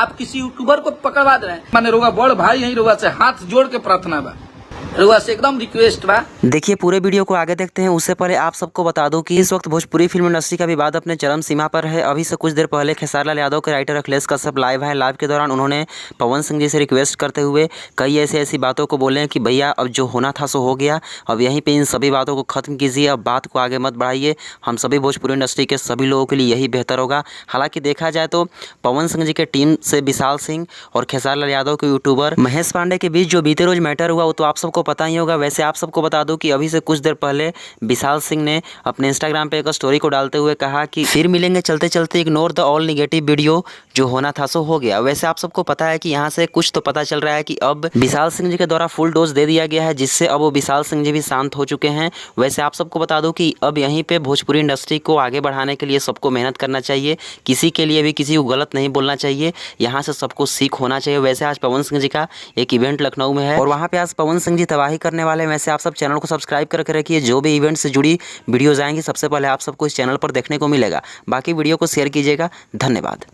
आप किसी यूट्यूबर को पकड़वा दे रहे हैं। माने रुआ बड़ भाई यही रुआ से हाथ जोड़ के प्रार्थना बा, रुआ से एकदम रिक्वेस्ट बा। देखिए पूरे वीडियो को आगे देखते हैं। उससे पहले आप सबको बता दूं कि इस वक्त भोजपुरी फिल्म इंडस्ट्री का विवाद अपने चरम सीमा पर है। अभी से कुछ देर पहले खेसारी लाल यादव के राइटर अखिलेश कश्यप लाइव है। लाइव के दौरान उन्होंने पवन सिंह जी से रिक्वेस्ट करते हुए कई ऐसी बातों को बोले कि भैया अब जो होना था सो हो गया, अब यहीं पर इन सभी बातों को खत्म कीजिए, अब बात को आगे मत बढ़ाइए। हम सभी भोजपुरी इंडस्ट्री के सभी लोगों के लिए यही बेहतर होगा। हालांकि देखा जाए तो पवन सिंह जी के टीम से विशाल सिंह और खेसारी लाल यादव के यूट्यूबर महेश पांडे के बीच जो बीते रोज मैटर हुआ वो तो आप सबको पता ही होगा। वैसे आप सबको बता दूं कि अभी से कुछ देर पहले विशाल सिंह ने अपने इंस्टाग्राम पे एक स्टोरी को डालते हुए कहा कि फिर मिलेंगे चलते चलते, ignore the all negative video, जो होना था सो हो गया। वैसे आप सबको पता है कि यहाँ से कुछ तो पता चल रहा है कि अब विशाल सिंह जी के द्वारा फुल डोज दे दिया गया है, जिससे अब वो विशाल सिंह जी भी शांत हो चुके हैं। वैसे आप सबको बता दूं कि अब यहीं पे भोजपुरी इंडस्ट्री को आगे बढ़ाने के लिए सबको मेहनत करना चाहिए, किसी के लिए भी किसी को गलत नहीं बोलना चाहिए, यहाँ से सबको सीख होना चाहिए। वैसे आज पवन सिंह जी का एक इवेंट लखनऊ में है और वहाँ पे आज पवन सिंह जी तबाही करने वाले हैं। वैसे आप सब चैनल को सब्सक्राइब करके रखिए, जो भी इवेंट से जुड़ी वीडियोज़ आएंगी सबसे पहले आप सबको इस चैनल पर देखने को मिलेगा। बाकी वीडियो को शेयर कीजिएगा। धन्यवाद।